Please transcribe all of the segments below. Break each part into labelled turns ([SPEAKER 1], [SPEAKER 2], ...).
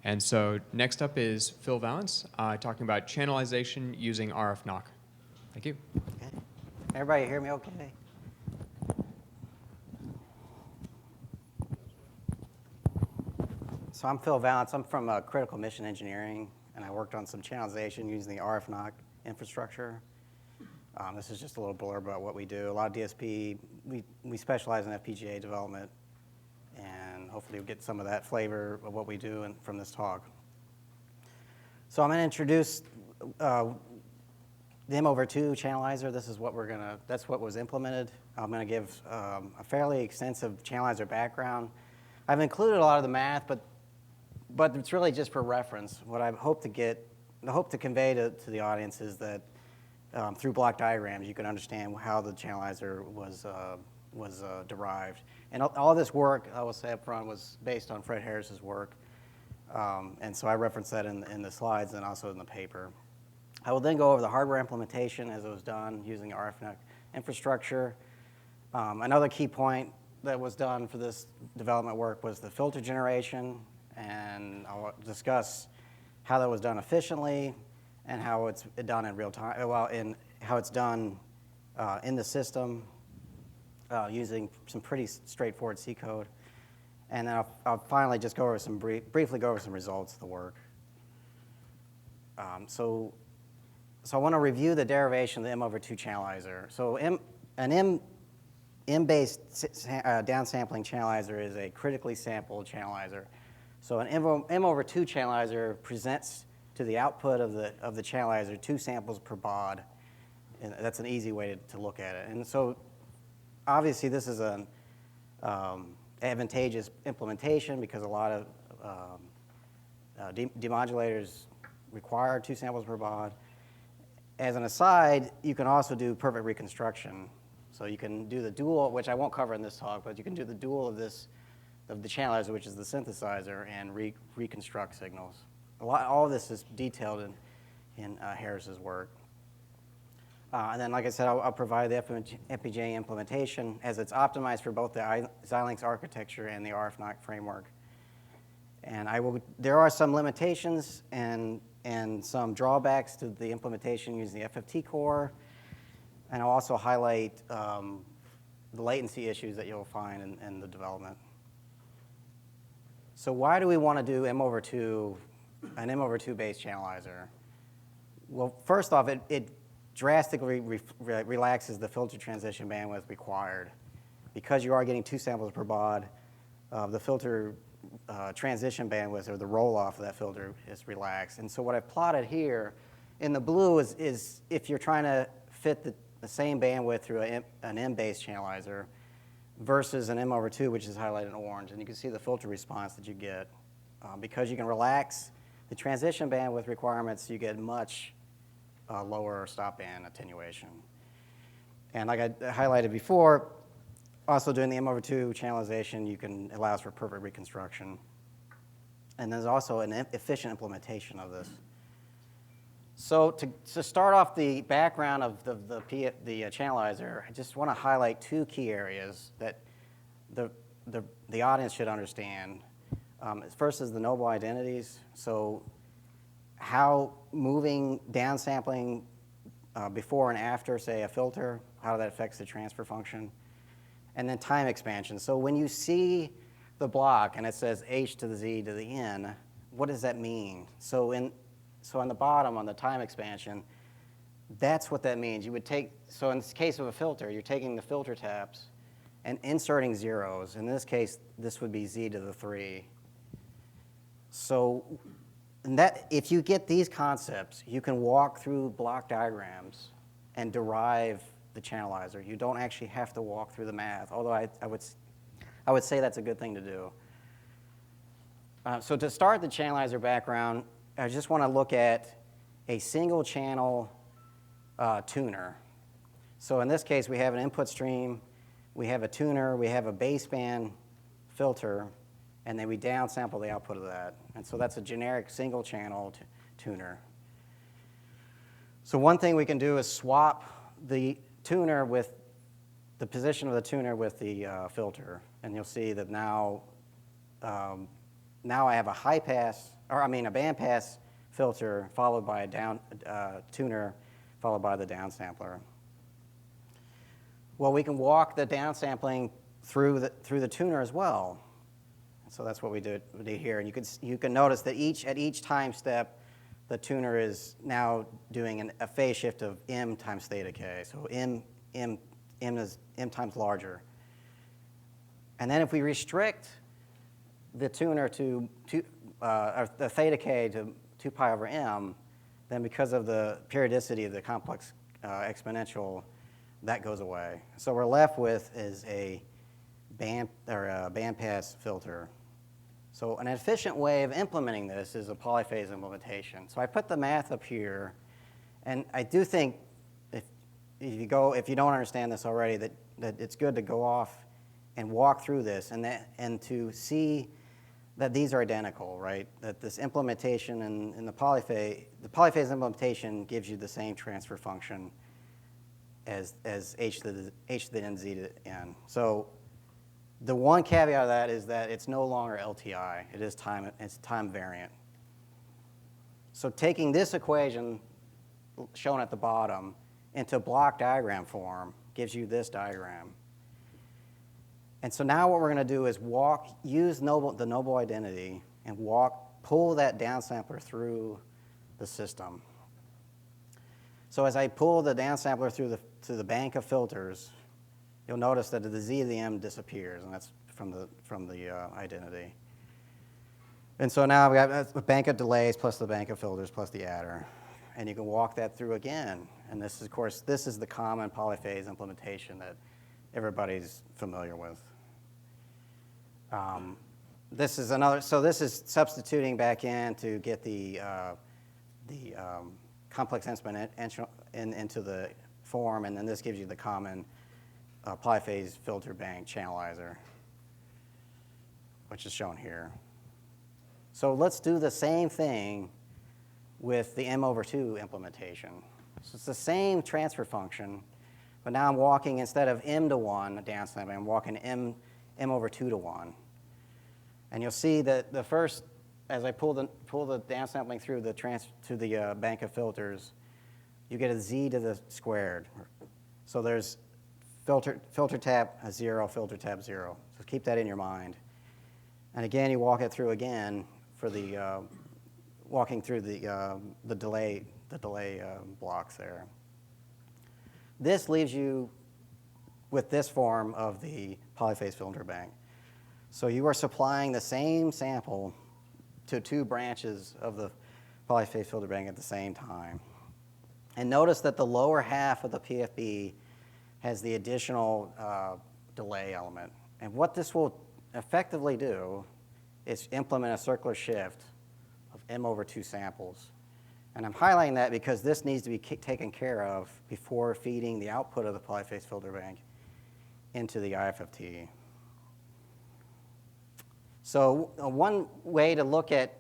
[SPEAKER 1] And so next up is Phil Vallance talking about channelization using RFNoC. Thank you.
[SPEAKER 2] Okay. Everybody hear me okay? So I'm Phil Vallance. I'm from Critical Mission Engineering, and I worked on some channelization using the RFNoC infrastructure. This is just a little blurb about what we do. A lot of DSP, we specialize in FPGA development, and hopefully you'll get some of that flavor of what we do from this talk. So I'm going to introduce the M/2 Channelizer. This is what that's what was implemented. I'm going to give a fairly extensive Channelizer background. I've included a lot of the math, but it's really just for reference. What I hope to convey to the audience is that through block diagrams, you can understand how the Channelizer was derived. And all this work, I will say up front, was based on Fred Harris's work. And so I reference that in the slides and also in the paper. I will then go over the hardware implementation as it was done using the RFNoC infrastructure. Another key point that was done for this development work was the filter generation, and I'll discuss how that was done efficiently and how it's done in real time, how it's done in the system using some pretty straightforward C code. And then I'll finally just go over briefly go over some results of the work. So I want to review the derivation of the M/2 Channelizer. So an M-based downsampling channelizer is a critically sampled channelizer. So an M/2 channelizer presents to the output of the channelizer 2 samples per baud, and that's an easy way to look at it. And so obviously this is an advantageous implementation because a lot of demodulators require 2 samples per baud. As an aside, you can also do perfect reconstruction. So you can do the dual, which I won't cover in this talk, but you can do the dual of the channelizer, which is the synthesizer, and reconstruct signals. All of this is detailed in Harris's work. And then, like I said, I'll provide the FPGA implementation as it's optimized for both the Xilinx architecture and the RFNoC framework. And there are some limitations and some drawbacks to the implementation using the FFT core. And I'll also highlight the latency issues that you'll find in the development. So why do we want to do an M/2 based channelizer? Well, first off, it drastically relaxes the filter transition bandwidth required. Because you are getting 2 samples per baud, the filter transition bandwidth, or the roll-off of that filter, is relaxed. And so what I've plotted here in the blue is if you're trying to fit the same bandwidth through an M-based channelizer versus an M/2, which is highlighted in orange. And you can see the filter response that you get. Because you can relax the transition bandwidth requirements, you get much lower stop-band attenuation. And like I highlighted before, also doing the M/2 channelization, it allows for perfect reconstruction. And there's also an efficient implementation of this. So to start off the background of the channelizer, I just want to highlight 2 key areas that the audience should understand. First is the noble identities. So how moving downsampling before and after, say, a filter, how that affects the transfer function. And then time expansion. So when you see the block and it says H to the Z to the N, what does that mean? So on the bottom, on the time expansion, that's what that means. So in this case of a filter, you're taking the filter taps and inserting zeros. In this case, this would be Z to the 3. So if you get these concepts, you can walk through block diagrams and derive the channelizer. You don't actually have to walk through the math, although I would say that's a good thing to do. So to start the channelizer background, I just want to look at a single channel tuner. So in this case, we have an input stream, we have a tuner, we have a baseband filter, and then we downsample the output of that. And so that's a generic single channel tuner. So one thing we can do is swap the tuner with the position of the tuner with the filter. And you'll see that now I have a high pass or I mean a bandpass filter followed by a tuner followed by the downsampler. Well, we can walk the downsampling through the tuner as well. So that's what we did here. And you can notice that at each time step, the tuner is now doing a phase shift of m times theta k. So m times larger. And then if we restrict the tuner to the theta k to 2 pi over m, then because of the periodicity of the complex exponential, that goes away. So we're left with is a bandpass filter. So an efficient way of implementing this is a polyphase implementation. So I put the math up here, and I do think if you don't understand this already, that it's good to go off and walk through this and to see that these are identical, right? That this implementation in the polyphase implementation gives you the same transfer function as h to the n z to n. So the one caveat of that is that it's no longer LTI. It's time variant. So taking this equation shown at the bottom into block diagram form gives you this diagram. And so now what we're going to do is use the noble identity and pull that downsampler through the system. So as I pull the downsampler through the bank of filters, you'll notice that the z to the m disappears, and that's from the identity. And so now we have a bank of delays plus the bank of filters plus the adder, and you can walk that through again. And this is, of course, this is the common polyphase implementation that everybody's familiar with. This is another. So this is substituting back in to get the complex exponential into the form, and then this gives you the common polyphase filter bank channelizer, which is shown here. So let's do the same thing with the m/2 implementation. So it's the same transfer function, but now I'm walking, instead of m to 1 downsampling, I'm walking m/2 to 1. And you'll see that the first, as I pull the downsampling through to the bank of filters, you get a z to the squared. So there's filter tab 0, filter tab 0. So keep that in your mind. And again, you walk it through again for the walking through the delay blocks there. This leaves you with this form of the polyphase filter bank. So you are supplying the same sample to 2 branches of the polyphase filter bank at the same time. And notice that the lower half of the PFB has the additional delay element. And what this will effectively do is implement a circular shift of m/2 samples. And I'm highlighting that because this needs to be taken care of before feeding the output of the polyphase filter bank into the IFFT. So one way to look at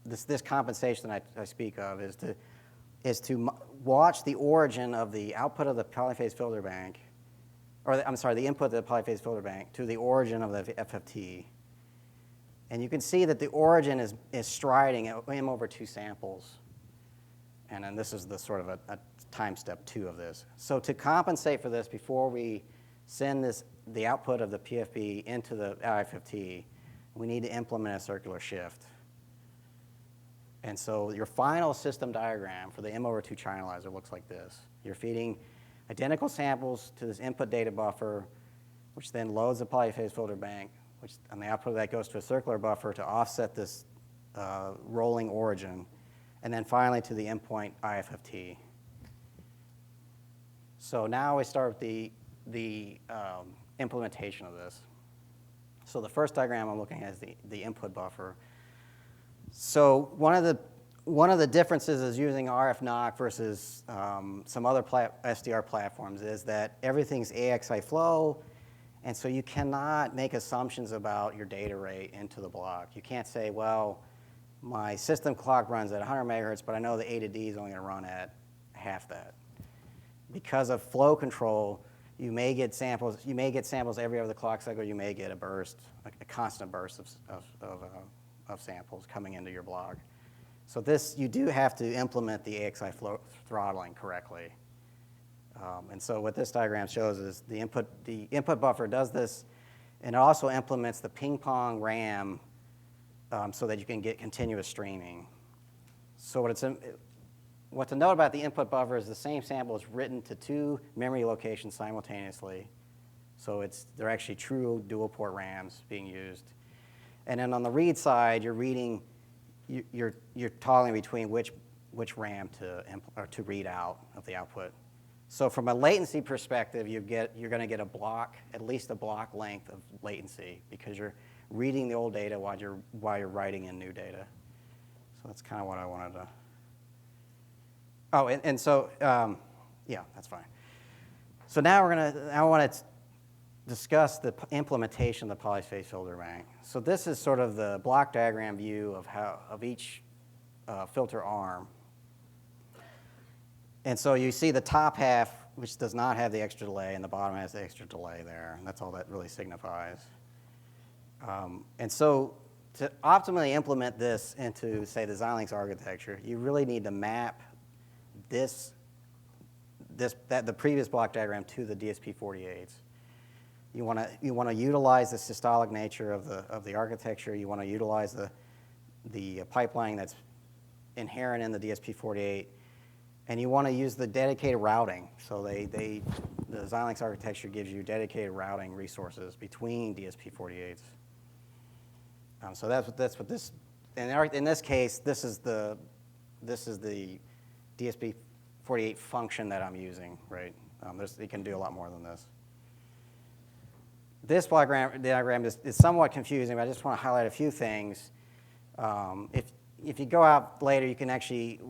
[SPEAKER 2] this compensation that I speak of is to watch the origin of the output of the polyphase filter bank, or the input of the polyphase filter bank to the origin of the FFT. And you can see that the origin is striding at m/2 samples. And then this is the sort of a time step 2 of this. So to compensate for this, before we send the output of the PFB into the IFFT, we need to implement a circular shift. And so your final system diagram for the m/2 channelizer looks like this. You're feeding identical samples to this input data buffer, which then loads the polyphase filter bank, which on the output of that goes to a circular buffer to offset this rolling origin, and then finally to the endpoint IFFT. So now we start with the implementation of this. So the first diagram I'm looking at is the input buffer. So one of the differences is using RFNoC versus some other SDR platforms is that everything's AXI flow, and so you cannot make assumptions about your data rate into the block. You can't say, well, my system clock runs at 100 megahertz, but I know the A to D is only going to run at half that. Because of flow control, you may get samples every other clock cycle. You may get a burst, a constant burst of of samples coming into your block. So this, you do have to implement the AXI throttling correctly. And so what this diagram shows is the input buffer does this, and it also implements the ping pong RAM so that you can get continuous streaming. So what to note about the input buffer is the same sample is written to 2 memory locations simultaneously. So they're actually true dual port RAMs being used. And then on the read side, you're reading, you're toggling between which RAM to read out of the output. So from a latency perspective, you're going to get a block, at least a block length of latency, because you're reading the old data while you're writing in new data. So that's kind of what I wanted to. Oh, and so yeah, that's fine. So now I want to discuss the implementation of the Polyphase filter bank. So this is sort of the block diagram view of each filter arm. And so you see the top half, which does not have the extra delay, and the bottom has the extra delay there. And that's all that really signifies. And so to optimally implement this into, say, the Xilinx architecture, you really need to map the previous block diagram to the DSP-48s. You want to utilize the systolic nature of the architecture. You want to utilize the pipeline that's inherent in the DSP-48. And you want to use the dedicated routing. So the Xilinx architecture gives you dedicated routing resources between DSP-48s. So that's what this. In this case, this is the DSP-48 function that I'm using, right? It can do a lot more than this. This diagram is somewhat confusing, but I just want to highlight a few things. If you go out later, you can actually.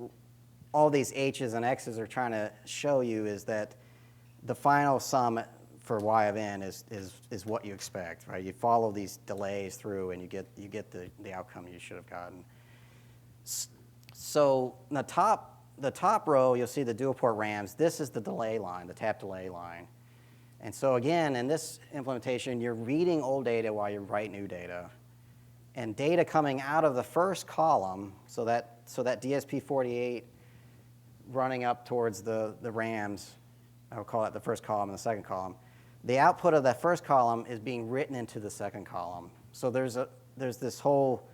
[SPEAKER 2] All these H's and X's are trying to show you is that the final sum for Y of n is what you expect, right? You follow these delays through, and you get the outcome you should have gotten. So the top row, you'll see the dual port RAMs. This is the delay line, the tap delay line. And so again, in this implementation, you're reading old data while you write new data. And data coming out of the first column, so that DSP-48 running up towards the RAMs, I'll call that the first column and the second column. The output of that first column is being written into the second column. So there's this whole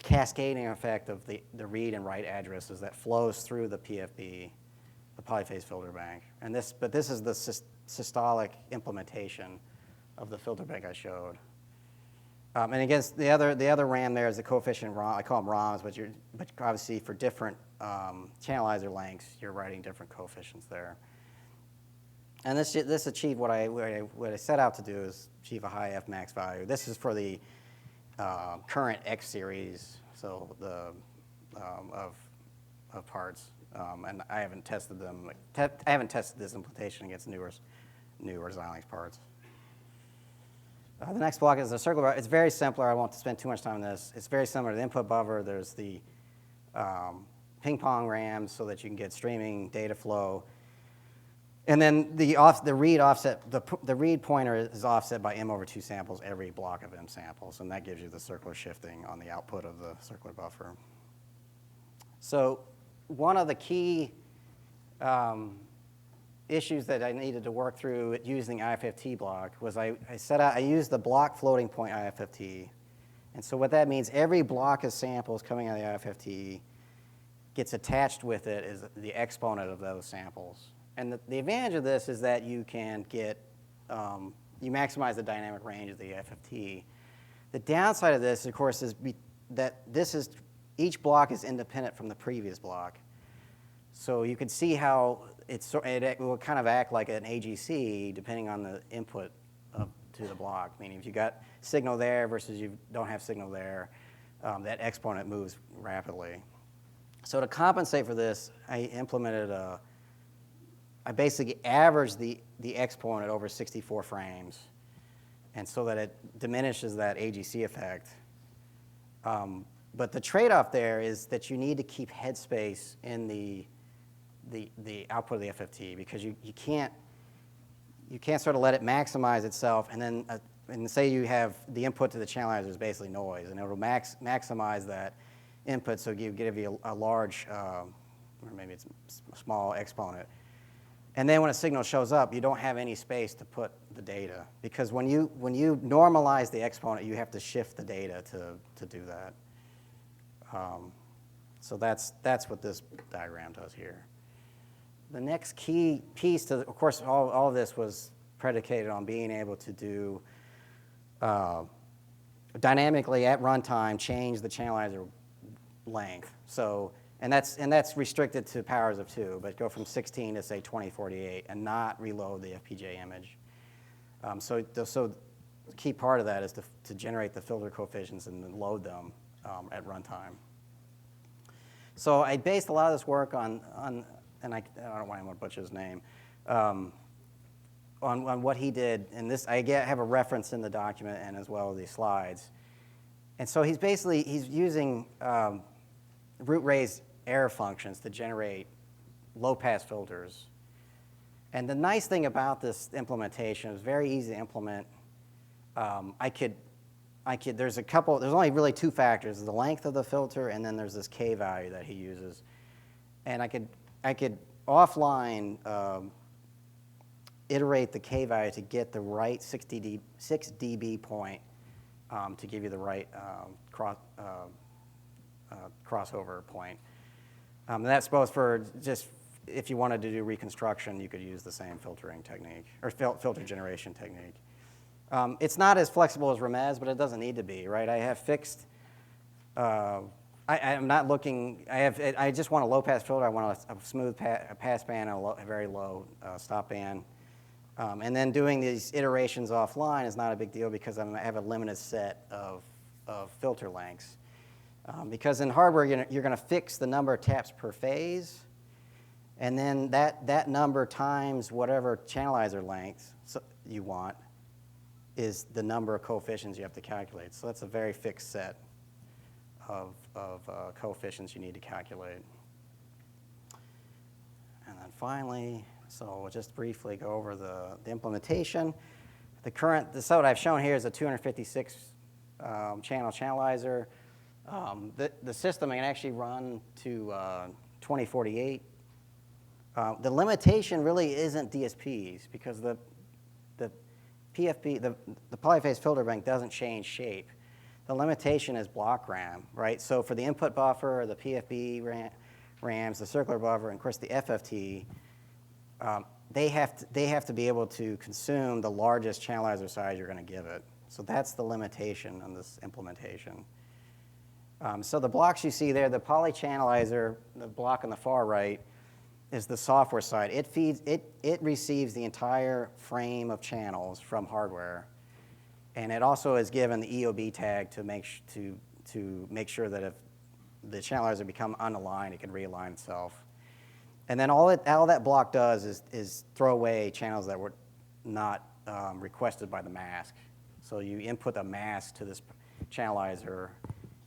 [SPEAKER 2] cascading effect of the read and write addresses that flows through the PFB, the Polyphase filter bank. But this is the systolic implementation of the filter bank I showed. And against the other RAM there is the coefficient ROM. I call them ROMs, but obviously for different channelizer lengths, you're writing different coefficients there. And this achieved what I set out to do is achieve a high F max value. This is for the current X series, so of parts, and I haven't tested them. I haven't tested this implementation against newer Xilinx parts. The next block is the circle bar. It's very simpler. I won't spend too much time on this. It's very similar to the input buffer. There's the ping pong RAM so that you can get streaming data flow. And then the read offset, the read pointer is offset by M over 2 samples every block of M samples, and that gives you the circular shifting on the output of the circular buffer. So one of the key issues that I needed to work through using IFFT block was I used the block floating point IFFT. And so what that means, every block of samples coming out of the IFFT gets attached with it is the exponent of those samples. And the advantage of this is that you can get, you maximize the dynamic range of the IFFT. The downside of this, of course, is that each block is independent from the previous block. So you can see how it will kind of act like an AGC depending on the input to the block. Meaning if you got signal there versus you don't have signal there, that exponent moves rapidly. So to compensate for this, I basically averaged the exponent over 64 frames, and so that it diminishes that AGC effect. But the trade-off there is that you need to keep headspace in the output of the FFT, because you can't sort of let it maximize itself and then and say you have the input to the channelizer is basically noise, and it will maximize that input, so give you a large, or maybe it's a small exponent. And then when a signal shows up, you don't have any space to put the data, because when you normalize the exponent, you have to shift the data to do that. So that's what this diagram does here. The next key piece to, of course, all of this was predicated on being able to do dynamically at runtime change the channelizer length. So, and that's restricted to powers of 2, but go from 16 to say 2048 and not reload the FPGA image. So the key part of that is to generate the filter coefficients and then load them at runtime. So I based a lot of this work on and I don't want to butcher his name, on what he did. And this, I have a reference in the document and as well as these slides. And so he's using root raised error functions to generate low-pass filters. And the nice thing about this implementation, it was very easy to implement. There's only really 2 factors: the length of the filter, and then there's this K value that he uses. And I could offline iterate the K value to get the right 6 dB point to give you the right crossover point. And that's both for just if you wanted to do reconstruction, you could use the same filtering technique or filter generation technique. It's not as flexible as Ramez, but it doesn't need to be, right? I have fixed. I'm not looking. I just want a low-pass filter. I want a smooth pass band and a very low stop band. And then doing these iterations offline is not a big deal because I have a limited set of filter lengths. Because in hardware, you're going to fix the number of taps per phase, and then that number times whatever channelizer length you want is the number of coefficients you have to calculate. So that's a very fixed set of coefficients you need to calculate. And then finally, so we'll just briefly go over the implementation. So what I've shown here is a 256 channel channelizer. The system can actually run to 2048. The limitation really isn't DSPs because the PFP, the polyphase filter bank doesn't change shape. The limitation is block RAM, right? So for the input buffer, the PFB RAMs, the circular buffer, and of course the FFT, they have to be able to consume the largest channelizer size you're going to give it. So that's the limitation on this implementation. So the blocks you see there, the poly channelizer, the block on the far right, is the software side. It receives the entire frame of channels from hardware, and it also is given the EOB tag to make sure that if the channelizer become unaligned, it can realign itself. And then all that block does is throw away channels that were not requested by the mask. So you input a mask to this channelizer,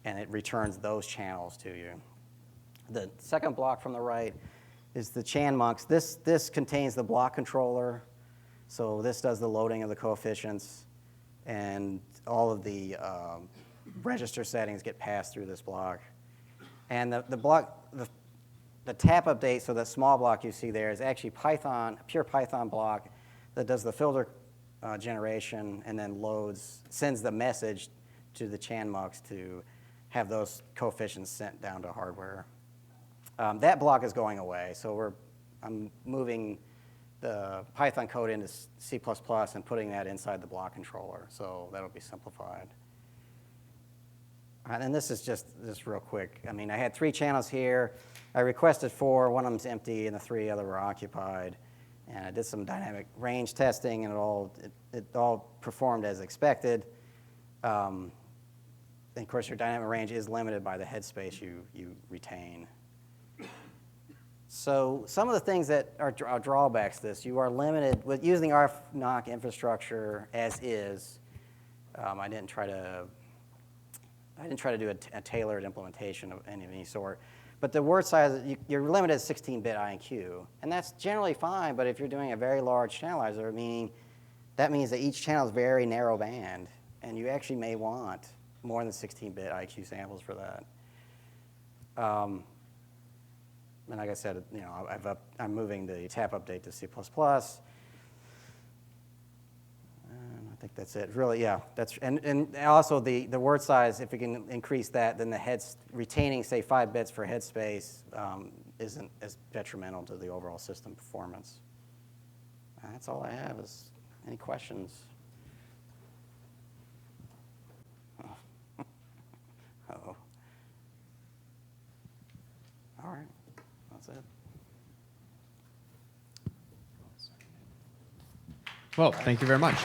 [SPEAKER 2] and it returns those channels to you. The second block from the right is the ChanMux. This contains the block controller. So this does the loading of the coefficients, and all of the register settings get passed through this block. And the tap update, so that small block you see there, is actually Python, a pure Python block that does the filter generation and then sends the message to the ChanMux to have those coefficients sent down to hardware. That block is going away, so I'm moving the Python code into C++ and putting that inside the block controller, so that'll be simplified. And this is just real quick. I mean, I had 3 channels here. I requested 4. One of them's empty, and the 3 other were occupied. And I did some dynamic range testing, and it all performed as expected. And of course, your dynamic range is limited by the headspace you retain. So some of the things that are drawbacks to this, you are limited with using RFNoC infrastructure as is. I didn't try to do a tailored implementation of any sort. But the word size, you're limited to 16-bit INQ. And that's generally fine, but if you're doing a very large channelizer, meaning that means that each channel is very narrow band, and you actually may want more than 16-bit IQ samples for that. And like I said, you know, I'm moving the tap update to C++. And I think that's it. Really, yeah. And also the word size, if we can increase that, then the retaining, say, 5 bits for headspace isn't as detrimental to the overall system performance. That's all I have. Any questions? Uh-oh. All right. That's it.
[SPEAKER 1] Well, thank you very much.